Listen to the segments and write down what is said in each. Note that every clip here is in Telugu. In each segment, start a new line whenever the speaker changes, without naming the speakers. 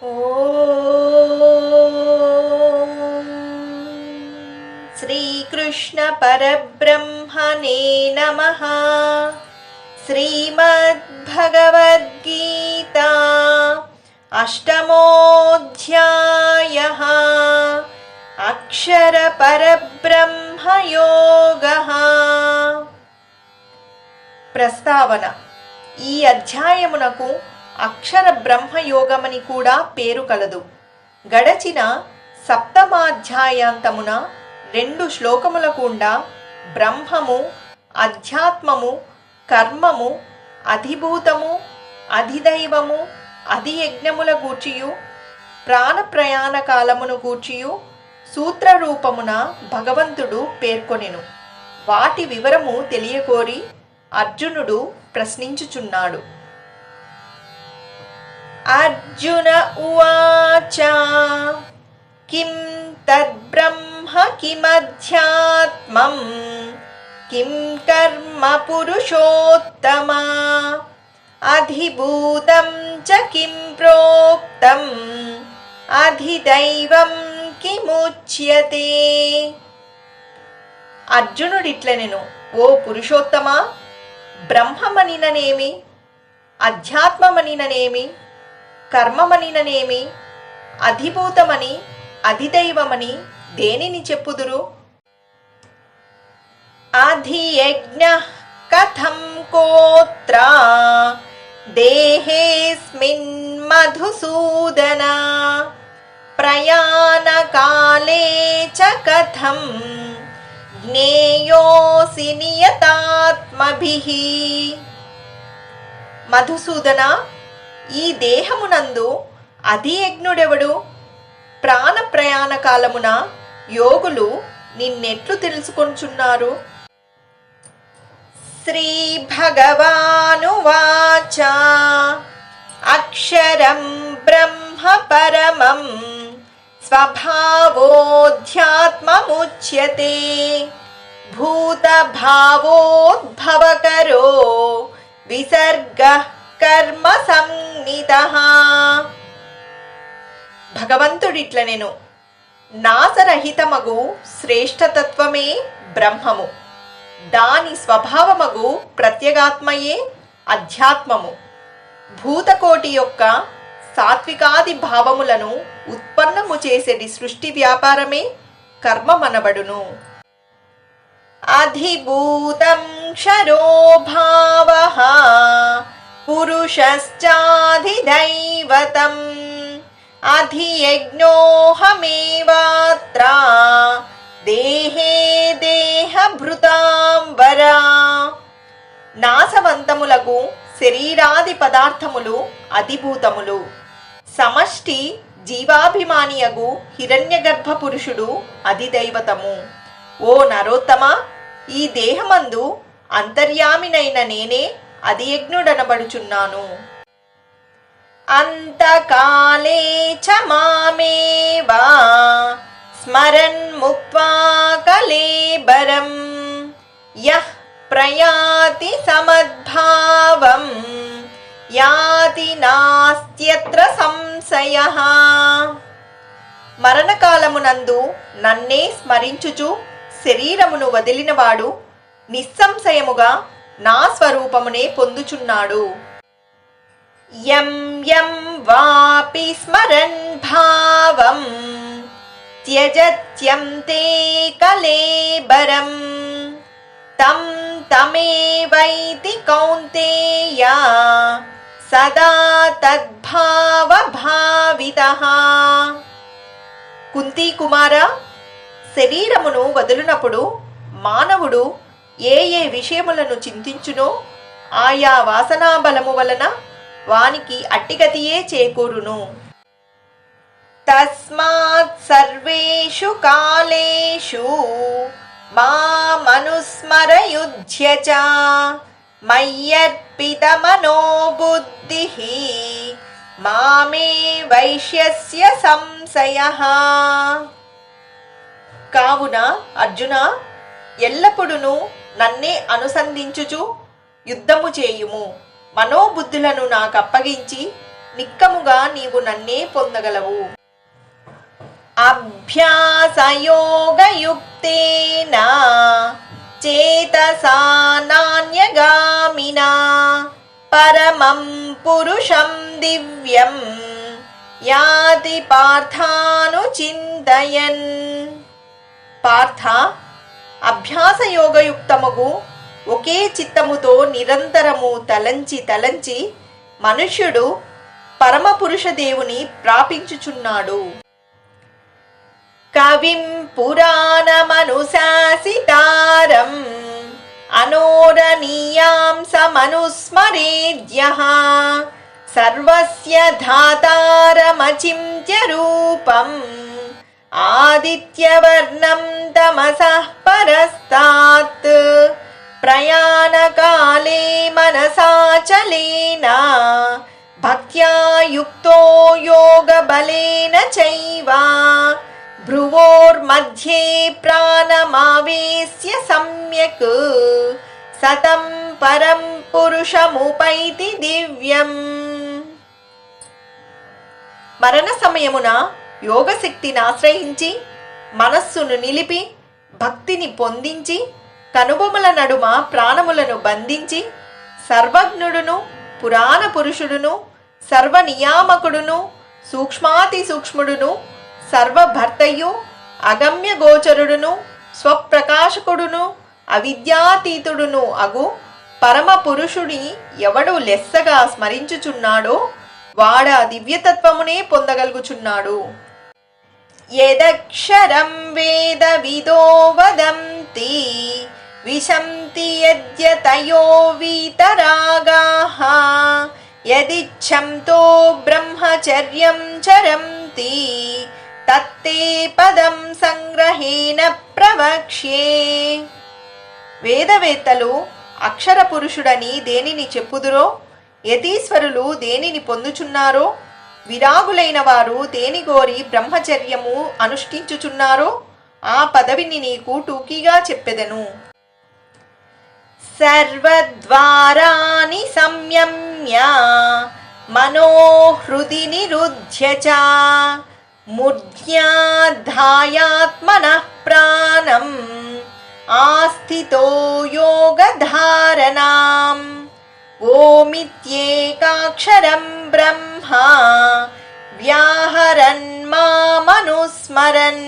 ఓం శ్రీకృష్ణ పరబ్రహ్మణే నమః. శ్రీమద్భగవద్గీత అష్టమోऽధ్యాయః. అక్షర పరబ్రహ్మ యోగః. ప్రస్తావన: ఈ అధ్యాయమునకు అక్షర బ్రహ్మయోగమని కూడా పేరు కలదు. గడచిన సప్తమాధ్యాయాంతమున 2 శ్లోకముల గుండా బ్రహ్మము, అధ్యాత్మము, కర్మము, అధిభూతము, అధిదైవము, అధియజ్ఞముల గూర్చియు ప్రాణ ప్రయాణ కాలమును గూర్చియు సూత్రరూపమున భగవంతుడు పేర్కొనెను. వాటి వివరము తెలియకోరి అర్జునుడు ప్రశ్నించుచున్నాడు. అర్జున ఉవాచ కిం తద్బ్రహ్మ కిమధ్యాత్మం కిం కర్మ పురుషోత్తమా అధిభూతం చ కిం ప్రోక్తం అధిదైవం కిముచ్యతే. అర్జునుడిట్లనెను: ఓ పురుషోత్తమా, బ్రహ్మమనిననేమి, అధ్యాత్మమనిననేమి, కర్మమనిననేమి, అధిభూతమని, అధిదైవమని దేనిని చెప్పుదురు? అధియజ్ఞః కథం కోత్ర దేహేస్మిన్ మధుసూదన ప్రయాణకాలే చ కథం జ్ఞేయోసి నియతాత్మభిః. మధుసూదన, ఈ దేహమునందు అధియజ్ఞుడెవడు? ప్రాణ ప్రయాణ కాలమున యోగులు నిన్నెట్లు తెలుసుకొనుచున్నారు? శ్రీ భగవానువాచ అక్షరం బ్రహ్మ పరమం స్వభావోధ్యాత్మముచ్యతే భూత భావోద్భవకరో విసర్గః కర్మ సంనితః. భగవంతుడిట్లనెను: నాశరహితమగు శ్రేష్టతత్వమే బ్రహ్మము, దాని స్వభావమగు ప్రత్యేగాత్మయే అధ్యాత్మము. భూతకోటి యొక్క సాత్వికాది భావములను ఉత్పన్నము చేసేది సృష్టి వ్యాపారమే కర్మమనబడును. అధిభూతం క్షరో భావః పురుషశ్చాధిదైవతం అధియజ్ఞోహమేవాత్ర దేహే దేహభృతాంబరా. నాశవంతములకు శరీరాది పదార్థములు అధిభూతములు. సమష్టి జీవాభిమానియగు హిరణ్యగర్భ పురుషుడు అధిదైవతము. ఓ నరోత్తమా, ఈ దేహమందు అంతర్యామినైన నేనే అధియజ్ఞుడనబడుచున్నాను. అంతకాలే చ మామేవా స్మరన్ ముక్త్వా కళేబరం యః ప్రయాతి సమద్భావం యాతి నాస్త్యత్ర సంశయః. మరణకాలమునందు నన్నే స్మరించుచు శరీరమును వదిలినవాడు నిస్సంశయముగా నా స్వరూపమునే పొందుచున్నాడు. యం యం వాపి స్మరన్ భావం త్యజత్యంతే కళేబరం తం తమేవైతి కౌంతేయ సదా తద్భావభావితః. కుంతీ కుమార, శరీరమును వదులునప్పుడు మానవుడు ఏ ఏ విషయములను చింతించునో ఆయా వాసనాబలము వలన వానికి అట్టిగతియే చేకూరును. తస్మాత్ సర్వేషు కాలేషు మామనుస్మరయుధ్య చ మయ్యర్పితమనో బుద్ధిః మామే వైష్యస్య సంశయః. కావున అర్జున, ఎల్లప్పుడూ నన్నే అనుసంధించుచు యుద్ధము చేయుము. మనోబుద్ధులను నాకప్పగించి నిక్కముగా నీవు నన్నే పొందగలవు. అభ్యాసయోగయుక్తేన చేతసా నాన్యగామినా పరమం పురుషం దివ్యం యాతి పార్థానుచింతయన్. పార్థ, అభ్యాసయోగయుక్తముగు ఒకే చిత్తముతో నిరంతరము తలంచి తలంచి మనుష్యుడు పరమపురుష దేవుని ప్రాపించుచున్నాడు. కవిం పురాణమనుశాసితారం అనోరణీయాంసమనుస్మరేద్యః సర్వస్య ధాతారమచింత్య రూపం ఆదిత్యవర్ణం తమసః పరస్తాత్ ప్రయాణకాలే మనసాచలేన భక్త్యా యుక్తో యోగబలేన చైవ భ్రువోర్मध्ये ప్రాణమావేశ్య సమ్యక్ సతం పరం పురుషముపైతి దివ్యం. మరణ సమయమున యోగశక్తిని ఆశ్రయించి మనస్సును నిలిపి భక్తిని పొందించి కనుబొమల నడుమ ప్రాణములను బంధించి సర్వజ్ఞుడును పురాణ పురుషుడును సర్వనియామకుడును సూక్ష్మాతి సూక్ష్ముడును సర్వభర్తయు అగమ్య గోచరుడును స్వప్రకాశకుడును అవిద్యాతీతుడును అగు పరమ పురుషుని ఎవడు లెస్సగా స్మరించుచున్నాడో వాడా దివ్యతత్వమునే పొందగలుగుచున్నాడు. యదక్షరం వేదవిదో వదంతి విశంతి యద్యతయో వీతరాగాః యదిచ్ఛంతో బ్రహ్మచర్యం చరంతి తత్తే పదం సంగ్రహేణ ప్రవక్ష్యే. వేదవేత్తలు అక్షర పురుషుడని దేనిని చెప్పుదురో, యతీశ్వరులు దేనిని పొందుచున్నారో, విరాగులైన వారు దేని గోరి బ్రహ్మచర్యము అనుష్ఠించుచున్నారో ఆ పదవిని నీకు టూకీగా చెప్పెదను. సర్వద్వారాని సంయమ్య మనోహృది నిరుధ్య చ మూర్ధ్యాధాయాత్మనః ప్రాణం ఆస్థితో యోగధారణాం ఓమిత్యేకాక్షరం బ్రహ్మ వ్యాహరన్ మామనుస్మరన్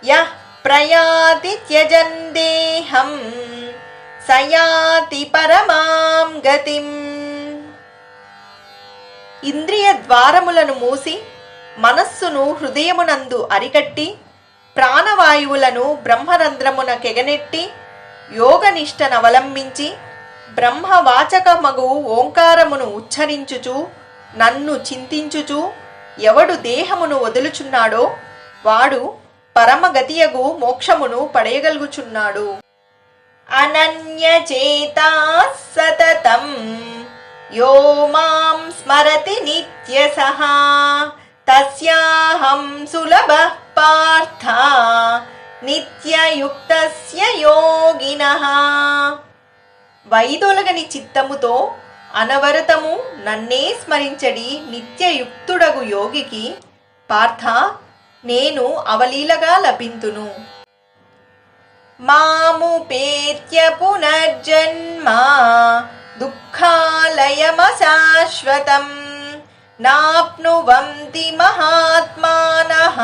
యః ప్రయాతి త్యజన్ దేహం సయాతి పరమాం గతిం. ఇంద్రియ ద్వారములను మూసి మనస్సును హృదయమునందు అరికట్టి ప్రాణవాయువులను బ్రహ్మరంధ్రమున కెగనెట్టి యోగనిష్టనవలంబించి బ్రహ్మవాచకమగు ఓంకారమును ఉచ్చరించుచు నన్ను చింతించుచు ఎవడు దేహమును వదులుచున్నాడో వాడు పరమగతియగు మోక్షమును పడయగలుగుచున్నాడు. అనన్యచేతా సతతం యో మాం స్మరతి నిత్యసః తస్యాహం సులభః పార్థ నిత్యయుక్తస్య యోగినః. వైదొలగని చిత్తముతో అనవరతము నన్నే స్మరించడి నిత్యయుక్తుడగు యోగికి పార్థ నేను అవలీలగా లభింతును. మాముపేత్య పునర్జన్మ దుఃఖాలయమశాశ్వతం నాప్నువంతి మహాత్మానః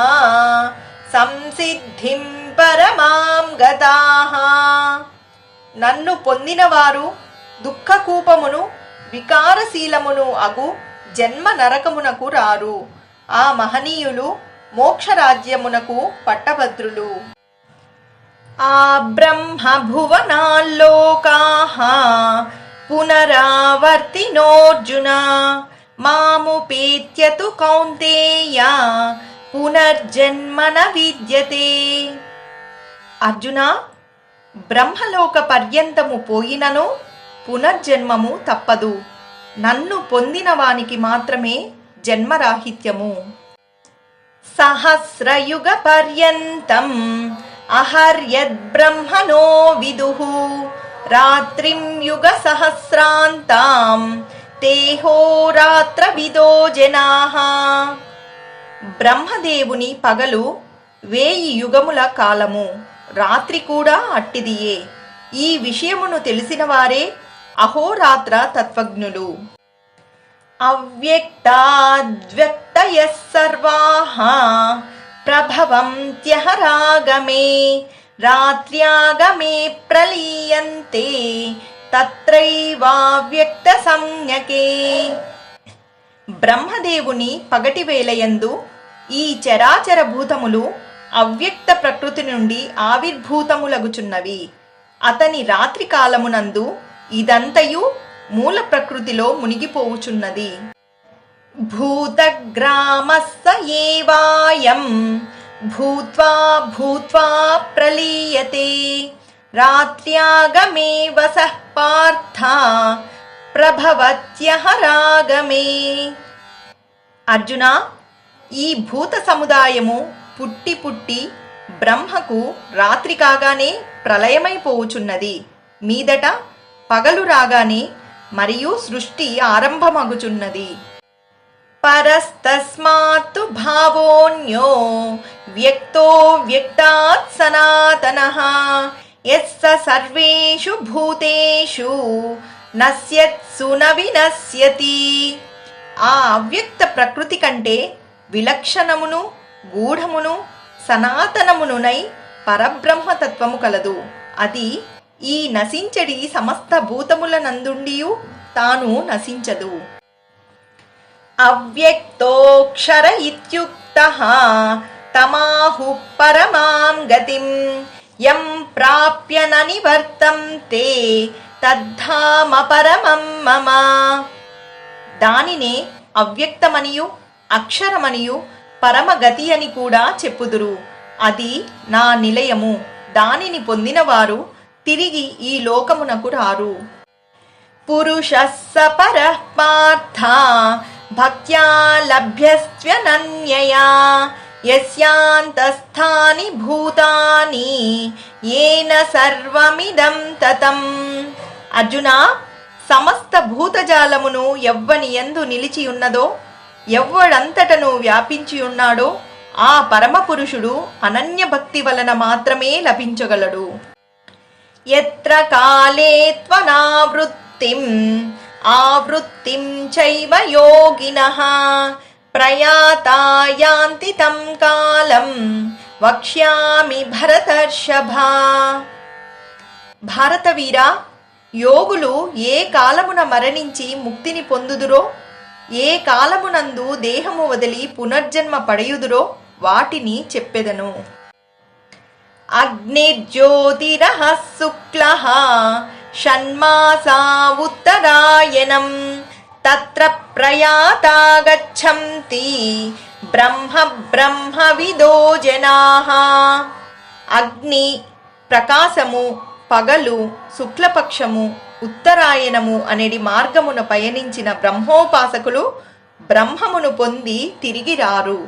సంసిద్ధిం పరమాం గతాః. నన్ను పొందినవారు దుఃఖకూపమును వికారశీలమును అగు జన్మ నరకమునకు రారు. ఆ మహనీయులు మోక్షరాజ్యమునకు పట్టభద్రులు. ఆ బ్రహ్మ భువనాల్లోకాః పునరావర్తినోర్జున మాముపేత్య తు కౌంతేయ పునర్జన్మన విద్యతే. అర్జున, బ్రహ్మలోక పర్యంతము పోయినను పునర్జన్మము తప్పదు. నన్ను పొందిన వానికి మాత్రమే జన్మరాహిత్యము. సహస్రయుగ పర్యంతం అహర్యద్బ్రహ్మణో విదుః రాత్రిం యుగ సహస్రాంతాం తేహోరాత్రవిదో జనాః. బ్రహ్మదేవుని పగలు 1000 యుగముల కాలము, రాత్రి కూడా అట్టిదియే. ఈ విషయమును తెలిసిన వారే అహోరాత్ర తత్వజ్ఞులు. అవ్యక్తాద్వ్యక్తయః సర్వాః ప్రభవంత్యహరాగమే రాత్ర్యాగమే ప్రలీయంతే తత్రైవావ్యక్త సంజ్ఞకే. బ్రహ్మదేవుని పగటి వేళయందు ఈ చరాచర భూతములు అవ్యక్త ప్రకృతి నుండి ఆవిర్భూతములగుచున్నవి. అతని రాత్రి కాలమునందు ఇదంతయు మూల ప్రకృతిలో మునిగిపోవుచున్నది. భూతగ్రామస్స ఏవాయం భూత్వా భూత్వా ప్రలీయతే రాత్ర్యాగమే వసః పార్థ ప్రభవత్యహరాగమే. అర్జున, ఈ భూత సముదాయము పుట్టి పుట్టి బ్రహ్మకు రాత్రి కాగానే ప్రళయమైపోవుచున్నది. మీదట పగలు రాగానే మరియు సృష్టి ఆరంభమగుచున్నది. పరస్తస్మాత్తు భావోన్యో వ్యక్తో వ్యక్తాత్ సనాతనః యస్స సర్వేషు భూతేషు నశ్యత్సు న వినశ్యతి. ఆ అవ్యక్త ప్రకృతి కంటే విలక్షణమును గూఢమును సనాతనమునునై పరబ్రహ్మతత్వము కలదు. అది ఈ నశించడి సమస్త భూతముల నందుండియు తాను నశించదు. అవ్యక్తోక్షర ఇత్యుక్తః తమాహు పరమాం గతిం యం ప్రాప్య న నివర్తంతే తద్ధామ పరమం మమ. దానినే అవ్యక్తమనియు అక్షరమనియు పరమగతి అని కూడా చెప్పుదురు. అది నా నిలయము. దానిని పొందినవారు తిరిగి ఈ లోకమునకు రారు. పురుషః స పరః పార్థ భక్త్యా లభ్యస్త్వనన్యయా యస్యాంతస్థాని భూతాని ఏన సర్వమిదం తతం. అర్జున, సమస్త భూతజాలమును ఎవ్వని యందు నిలిచి ఉన్నదో, ఎవ్వడంతటను వ్యాపించి ఉన్నాడో ఆ పరమపురుషుడు అనన్య భక్తి వలన మాత్రమే లభించగలడు. యత్ర కాలే త్వనావృత్తిం ఆవృత్తిం చైవ యోగినః ప్రయాతా యాంతి తం కాలం వక్ష్యామి భరతర్షభ. భారతవీరా, యోగులు ఏ కాలమున మరణించి ముక్తిని పొందుదురో, ఏ కాలమునందు దేహము వదిలి పునర్జన్మ పడయుదురో వాటిని చెప్పెదను. అగ్నిర్జ్యోతిరః శుక్లః షణ్మాసా ఉత్తరాయణం తత్ర ప్రయాతా గచ్చంతి బ్రహ్మ బ్రహ్మవిదో జనాః. అగ్ని ప్రకాశము పగలు, శుక్లపక్షము, ఉత్తరాయణము అనేటి మార్గమును పయనించిన బ్రహ్మోపాసకులు బ్రహ్మమును పొంది తిరిగి రారు.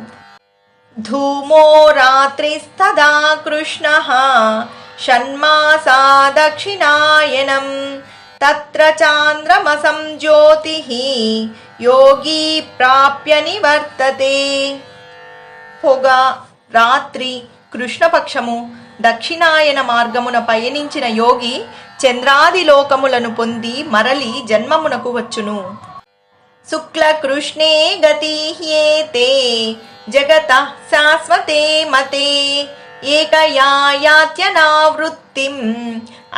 ధూమో రాత్రిస్తదా కృష్ణః షణ్మాసా దక్షిణాయనం తత్ర చాంద్రమసం జ్యోతిః యోగి ప్రాప్య నివర్తతే. పొగ, రాత్రి, కృష్ణపక్షము, దక్షిణాయన మార్గమున పయనించిన యోగి చంద్రాది లోకములను పొంది మరలి జన్మమునకు వచ్చును. శుక్ల కృష్ణే గతిహ్యేతే జగతః శాశ్వతే మతే ఏకయా యాత్యనావృత్తిం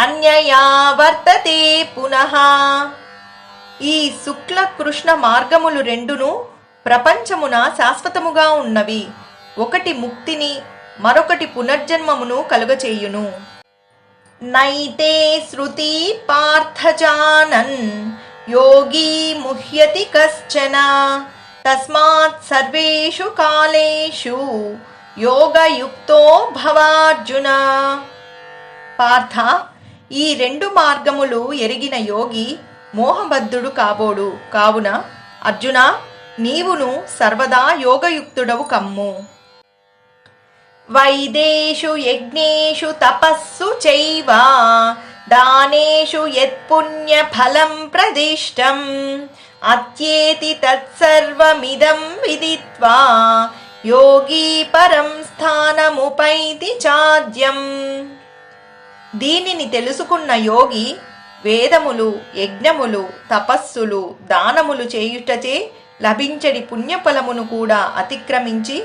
అన్యయా వర్తతే పునః. ఈ శుక్ల కృష్ణ మార్గములు రెండును ప్రపంచమున శాశ్వతముగా ఉన్నవి. ఒకటి ముక్తిని, మరొకటి పునర్జన్మమును కలుగచేయును. నైతే శృతి పార్థజానన్ యోగి ముహ్యతి కశ్చన తస్మాత్ సర్వేషు కాలేషు యోగయుక్తో భవార్జున. పార్థ, ఈ రెండు మార్గములు ఎరిగిన యోగి మోహబద్ధుడు కాబోడు. కావున అర్జున, నీవును సర్వదా యోగయుక్తుడవు కమ్ము. వైదేషు యజ్ఞేషు తపస్సు చైవ దానేషు యత్పుణ్యఫలం ప్రదిష్టం అత్యేతి తత్సర్వమిదం విదిత్వా యోగీ పరం స్థానముపైతి చాద్యం. దీనిని తెలుసుకున్న యోగి వేదములు, యజ్ఞములు, తపస్సులు, దానములు చేయుటచే లభించడి పుణ్యఫలమును కూడా అతిక్రమించి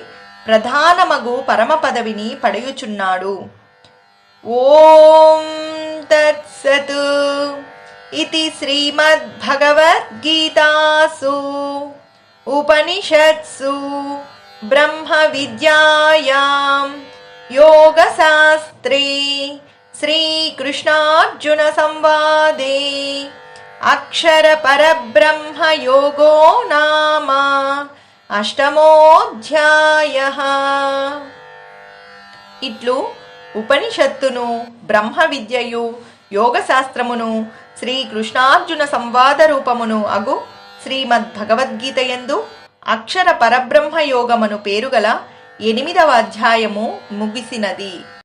ప్రధానమగు పరమ పదవిని పడయుచున్నాడు. ఓం తత్సత్ ఇతి శ్రీమద్భగవద్గీతాసు ఉపనిషత్సు బ్రహ్మ విద్యాయాం యోగశాస్త్రే శ్రీకృష్ణార్జున సంవాదే అక్షర పరబ్రహ్మ యోగో నామ అష్టమోధ్యాయః. ఇట్లు ఉపనిషత్తును, బ్రహ్మ విద్యయు, యోగశాస్త్రమును, శ్రీకృష్ణార్జున సంవాద రూపమును అగు శ్రీమద్భగవద్గీతయందు అక్షర పరబ్రహ్మ యోగమను పేరుగల 8వ అధ్యాయము ముగిసినది.